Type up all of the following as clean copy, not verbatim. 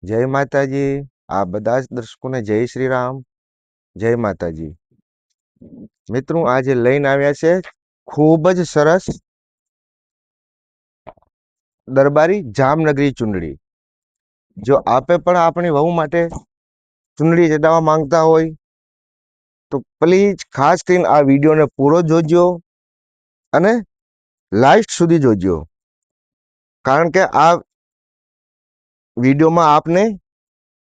જય માતાજી. આ બધા જ દર્શકોને જય શ્રી રામ, જય માતાજી. મિત્રો આજે લઈને આવ્યા છે ખૂબ જ સરસ દરબારી જામનગરી ચુંદડી. જો આપે પણ આપણી વહુ માટે ચુંદડી ચડાવવા માંગતા હોય તો પ્લીઝ ખાસ કરીને આ વિડીયોને પૂરો જોજો અને લાસ્ટ સુધી જોજો, કારણ કે આ વિડીયોમાં આપને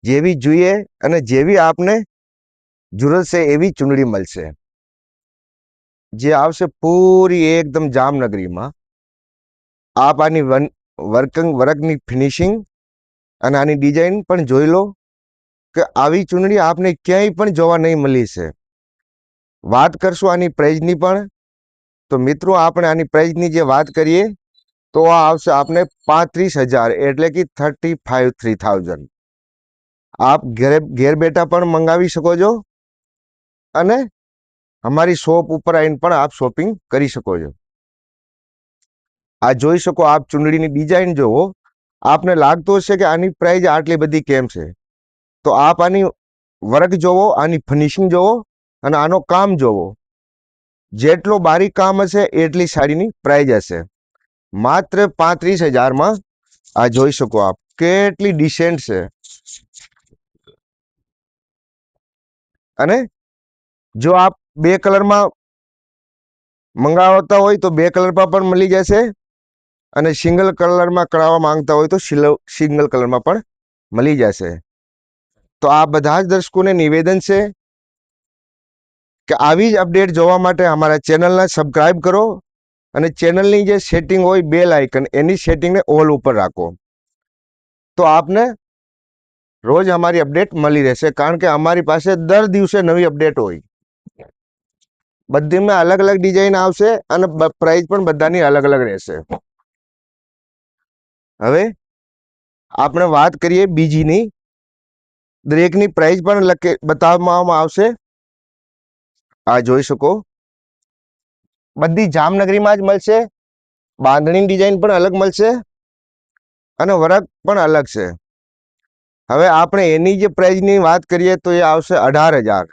જેવી જોઈએ અને જેવી આપને જરૂરત છે એવી ચુંદડી મળશે, જે આવશે પૂરી એકદમ જામનગરીમાં. આપ આની વર્કની ફિનિશિંગ અને આની ડિઝાઇન પણ જોઈ લો કે આવી ચુંદડી આપને ક્યાંય પણ જોવા નહીં મળી છે. વાત કરશું આની પ્રાઇઝની પણ, તો મિત્રો આપણે આની પ્રાઇઝની જે વાત કરીએ તો આ આવશે આપને 35,000 એટલે કે 35,000. આપ ઘેર બેઠા પણ મંગાવી શકો છો અને અમારી શોપ ઉપર આવીને પણ આપ શોપિંગ કરી શકો છો. આ જોઈ શકો આપ ચુંદડીની ડિઝાઇન જોવો, આપને લાગતું હશે કે આની પ્રાઇસ આટલી બધી કેમ છે, તો આપ આની વર્ક જોવો, આની ફિનિશિંગ જોવો અને આનો કામ જોવો. જેટલો બારીક કામ હશે એટલી સાડીની પ્રાઇસ હશે. માત્ર 35,000માં આ જોઈ શકો આપ કેટલી ડિસેન્ટ છે. અને જો આપ બે કલરમાં મંગાવતા હોય તો બે કલરમાં પણ મળી જશે અને સિંગલ કલરમાં કરાવવા માંગતા હોય તો સિંગલ કલરમાં પણ મળી જશે. તો આ બધા જ દર્શકોને નિવેદન છે કે આવી જ અપડેટ જોવા માટે અમારા ચેનલને સબસ્ક્રાઇબ કરો અને ચેનલની જે સેટિંગ હોય બેલ આઇકન એની સેટિંગને ઓલ ઉપર રાખો, તો આપને રોજ અમારી અપડેટ મળી રહેશે. કારણ કે અમારી પાસે દર દિવસે નવી અપડેટ હોય, બધીમાં અલગ અલગ ડિઝાઇન આવશે અને પ્રાઇસ પણ બધાની અલગ અલગ રહેશે. હવે આપણે વાત કરીએ બીજીની. દરેકની પ્રાઇસ પણ બતાવવામાં આવશે. આ જોઈ શકો બધી જામનગરીમાં જ મળશે. બાંધણી ડિઝાઇન પણ અલગ મળશે અને વર્ક પણ અલગ છે. હવે આપણે એની જે પ્રાઇસની વાત કરીએ તો એ આવશે 18,000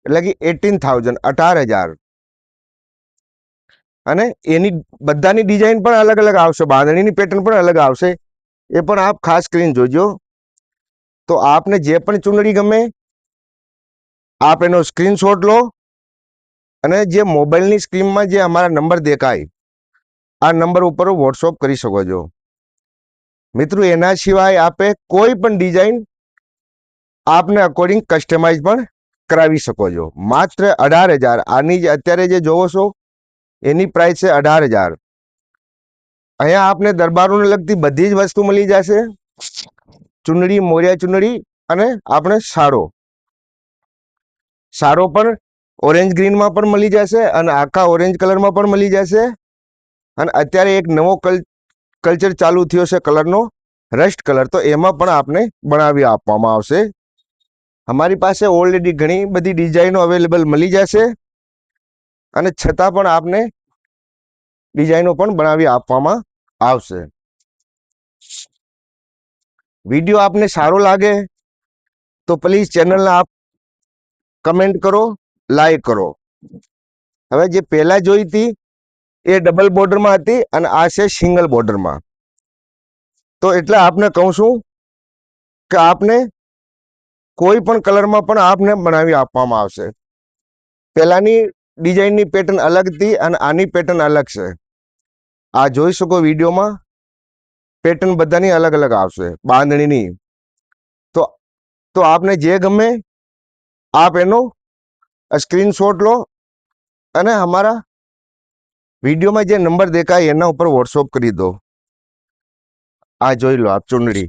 એટલે કે 18,000, 18,000. અને એની બધાની ડિઝાઇન પણ અલગ અલગ આવશે, બાંધણીની પેટર્ન પણ અલગ આવશે. એ પણ આપ ખાસ કરીને જોજો. તો આપને જે પણ ચુંદડી ગમે આપ એનો સ્ક્રીનશોટ લો અને જે મોબાઈલની સ્ક્રીનમાં જે અમારા નંબર દેખાય આ નંબર ઉપર વોટ્સઅપ કરી શકો છો. મિત્રો એના સિવાય આપે કોઈ પણ ડિઝાઇન આપને અકોર્ડિંગ કસ્ટમાઇઝ પણ કરાવી શકો છો. માત્ર 18,000. આની જે અત્યારે જે જોવો છો એની પ્રાઇસ છે 18,000. અહીંયા આપને દરબારોને લગતી બધી જ વસ્તુ મળી જશે. ચુંદડી, મોરિયા ચુંદડી અને આપણે સારો પણ ઓરેન્જ ગ્રીનમાં પણ મળી જશે અને આખા ઓરેન્જ કલરમાં પણ મળી જશે. અને અત્યારે એક નવો કલ્ચર ચાલુ થયો છે કલરનો, રસ્ટ કલર, તો એમાં પણ આપને બનાવી આપવામાં આવશે. અમારી પાસે ઓલરેડી ઘણી બધી ડિઝાઇનો અવેલેબલ મળી જશે અને છતાં પણ આપને ડિઝાઇનો પણ બનાવી આપવામાં આવશે. વિડીયો આપને સારો લાગે તો પ્લીઝ ચેનલને આપ કમેન્ટ કરો, લાઈક કરો. હવે જે પહેલા જોઈ હતી એ ડબલ બોર્ડરમાં હતી અને આ છે સિંગલ બોર્ડરમાં. તો એટલે આપને કહું છું કે આપને કોઈ પણ કલરમાં પણ આપને બનાવી આપવામાં આવશે. પહેલાની ડિઝાઇનની પેટર્ન અલગ હતી અને આની પેટર્ન અલગ છે. આ જોઈ શકો વિડીયોમાં પેટર્ન બધાની અલગ અલગ આવશે બાંધણીની. તો આપને જે ગમે આપ એનો સ્ક્રીનશોટ લો અને અમારા વિડીયોમાં જે નંબર દેખાય એના ઉપર વોટ્સઅપ કરી દો. આ જોઈ લો આપ ચુંદડી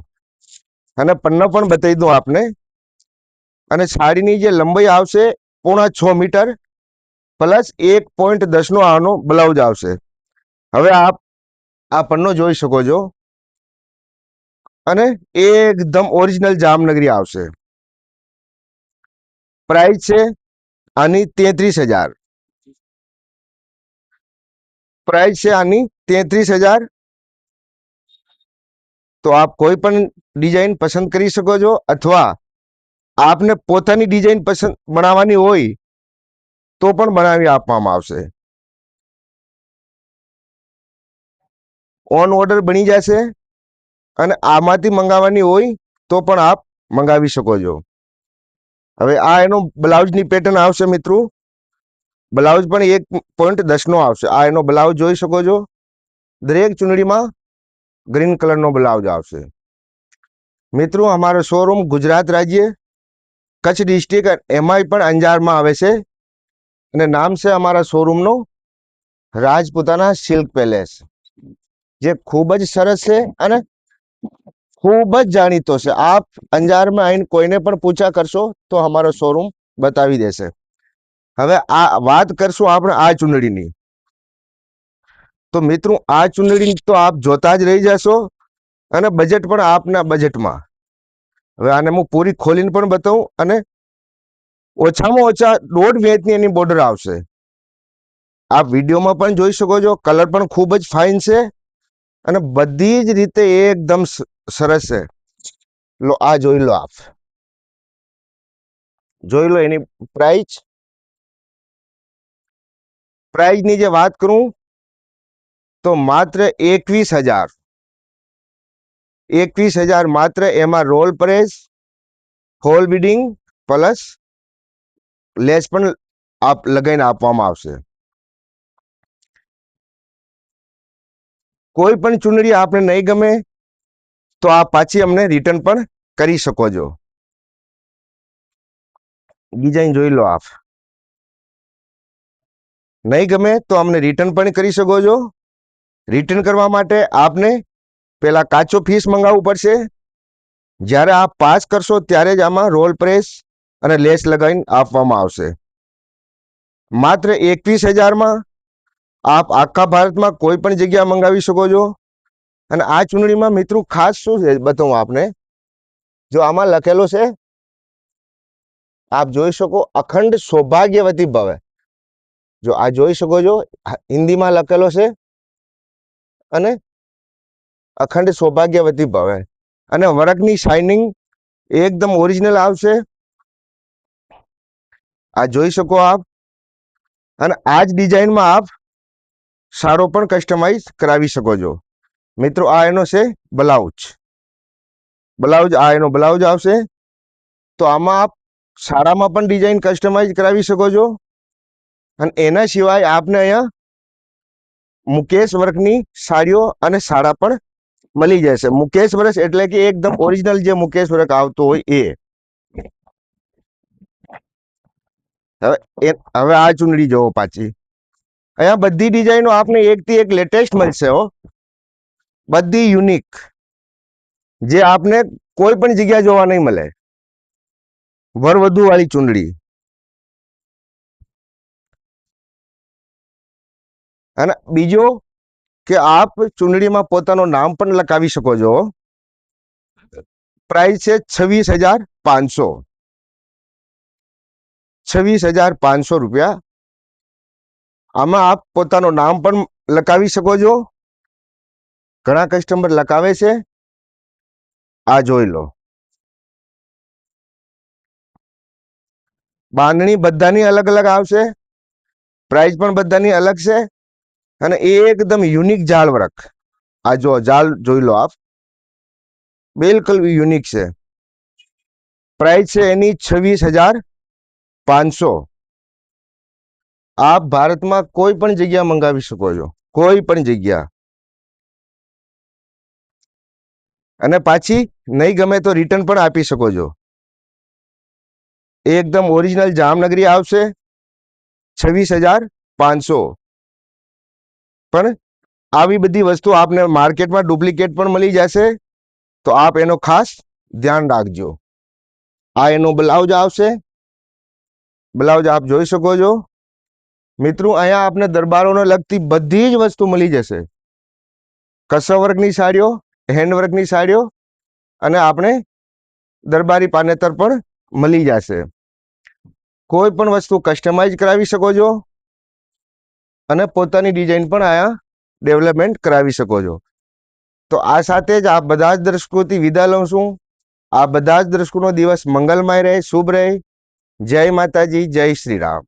અને પન્નો પણ બતાવી દો આપને. અને સાડીની જે લંબાઈ આવશે 6.5 મીટર પ્લસ 1.10 આનો બ્લાઉઝ આવશે. હવે આપ આ પન્નો જોઈ શકો છો અને એકદમ ઓરિજિનલ જામનગરી આવશે. પ્રાઇસ છે આની 33,000. પ્રાઇસ છે આની 33,000. તો આપ કોઈ પણ ડિઝાઇન પસંદ કરી શકો છો, અથવા આપને પોતાની ડિઝાઇન પસંદ બનાવવાની હોય તો પણ બનાવી આપવામાં આવશે. ઓન ઓર્ડર બની જશે, અને આમાંથી મંગાવવાની હોય તો પણ આપ મંગાવી શકો છો. હવે આ એનો બ્લાઉઝની પેટર્ન આવશે મિત્રો. બ્લાઉઝ પણ 1.10 નો આવશે. આ એનો બ્લાઉઝ જોઈ શકો છો. દરેક ચુંદડીમાં ગ્રીન કલરનો બ્લાઉઝ આવશે. મિત્રો અમારો શોરૂમ ગુજરાત રાજ્ય, કચ્છ ડિસ્ટ્રિક્ટ, એમાંય પણ અંજારમાં આવે છે, અને નામ છે અમારા શોરૂમનો રાજપૂતાના સિલ્ક પેલેસ, જે ખૂબ જ સરસ છે અને ખૂબ જ જાણીતો છે. આપ અંજારમાં આવીને કોઈને પણ પૂછા કરશો તો અમારો શોરૂમ બતાવી દેશે. હવે આ વાત કરશું આપણે આ ચુંદડીની. તો મિત્રો આ ચુંદડી તો આપ જોતા જ રહી જશો, અને બજેટ પણ આપના બજેટમાં. હવે આને હું પૂરી ખોલીને પણ બતાવું, અને ઓછામાં ઓછા 1.5 ઇંચની એની બોર્ડર આવશે. આપ વિડીયોમાં પણ જોઈ શકો છો. કલર પણ ખૂબ જ ફાઇન છે, અને બધી જ રીતે એકદમ સરસ છે. લો આ જોઈ લો, આપ જોઈ લો એની પ્રાઇઝની જે વાત કરું તો માત્ર 21,000 માત્ર. એમાં roll press, fall beading plus lace પણ આપ લગાવીને આપવામાં આવશે. કોઈ પણ ચુંદડી આપને નહીં ગમે તો આપ પાછી અમને રિટર્ન પણ કરી શકો છો. ડિઝાઇન જોઈ લો આપ. નહીં ગમે તો અમને રિટર્ન પણ કરી શકો છો. રિટર્ન કરવા માટે આપને પેલા કાચો પીસ મંગાવવું પડશે. જ્યારે આપ પાસ કરશો ત્યારે જ આમાં રોલ પ્રેસ અને લેસ લગાવીને આપવામાં આવશે. માત્ર 21,000માં આપ આખા ભારતમાં કોઈ પણ જગ્યા મંગાવી શકો છો. અને આ ચુંદડીમાં મિત્રો ખાસ શું છે બતાવું આપને. જો આમાં લખેલો છે, આપ જોઈ શકો, અખંડ સૌભાગ્યવતી ભવે. જો આ જોઈ શકો છો, હિન્દીમાં લખેલો છે, અને અખંડ સૌભાગ્યવતી ભવે. અને વર્કની શાઇનિંગ એકદમ ઓરિજિનલ આવશે. આ જોઈ શકો આપ. અને આ જ ડિઝાઇનમાં આપ સારો પણ કસ્ટમાઇઝ કરાવી શકો છો. મિત્રો આ એનો છે બ્લાઉઝ. આ એનો બ્લાઉઝ આવશે. તો આમાં આપ સાડામાં પણ ડિઝાઇન કસ્ટમાઇઝ કરાવી શકો છો. અને એના સિવાય આપને અહીંયા મુકેશ વર્કની સાડીઓ અને સાડા પણ મળી જશે. મુકેશ વર્ક એટલે કે એકદમ ઓરિજિનલ જે મુકેશ વર્ક આવતો હોય એ. હવે આ ચુંદડી જોવો પાછી. અહીંયા બધી ડિઝાઇનો આપને એકથી એક લેટેસ્ટ મળશે હો. બધી યુનિક, જે આપને કોઈ પણ જગ્યા જોવા નહીં મળે. વરવધુ વાળી ચુંદડી. અને બીજો કે આપ ચુંદડીમાં પોતાનું નામ પણ લખાવી શકો છો. પ્રાઇસ છે 26,500. 26,500 રૂપિયા. આમાં આપ પોતાનું નામ પણ લખાવી શકો છો. ઘણા કસ્ટમર લખાવે છે. આ જોઈ લો. બાંધણી બધાની અલગ અલગ આવશે. પ્રાઇસ પણ બધાની અલગ છે. અને એકદમ યુનિક જાળ વર્ક. આ જો જાળ જોઈ લો આપ. બિલકુલ યુનિક છે. પ્રાઇસ છે એની 26,500. આપ ભારતમાં કોઈ પણ જગ્યા મંગાવી શકો છો, કોઈ પણ જગ્યા. અને પાછી નહીં ગમે તો રિટર્ન પણ આપી શકો છો. એકદમ ઓરિજિનલ જામનગરી આવશે. 26,500. પણ આવી બધી વસ્તુ આપને માર્કેટમાં ડુપ્લિકેટ પણ મળી જશે, તો આપ એનો ખાસ ધ્યાન રાખજો. આ એનો બ્લાઉઝ આવશે. બ્લાઉઝ આપ જોઈ શકો છો. મિત્રો અહીંયા આપને દરબારોને લગતી બધી જ વસ્તુ મળી જશે. કસર વર્કની સાડીઓ, હેન્ડવર્કની સાડીઓ, અને આપણે દરબારી પાનેતર પણ મળી જશે. કોઈ પણ વસ્તુ કસ્ટમાઇઝ કરાવી શકો છો, અને પોતાની ડિઝાઇન પણ અહીંયા ડેવલપમેન્ટ કરાવી શકો છો. તો આ સાથે જ આ બધા જ દર્શકોથી વિદા લઉં છું. આ બધા જ દર્શકોનો દિવસ મંગલમય રહે, શુભ રહે. જય માતાજી, જય શ્રી રામ.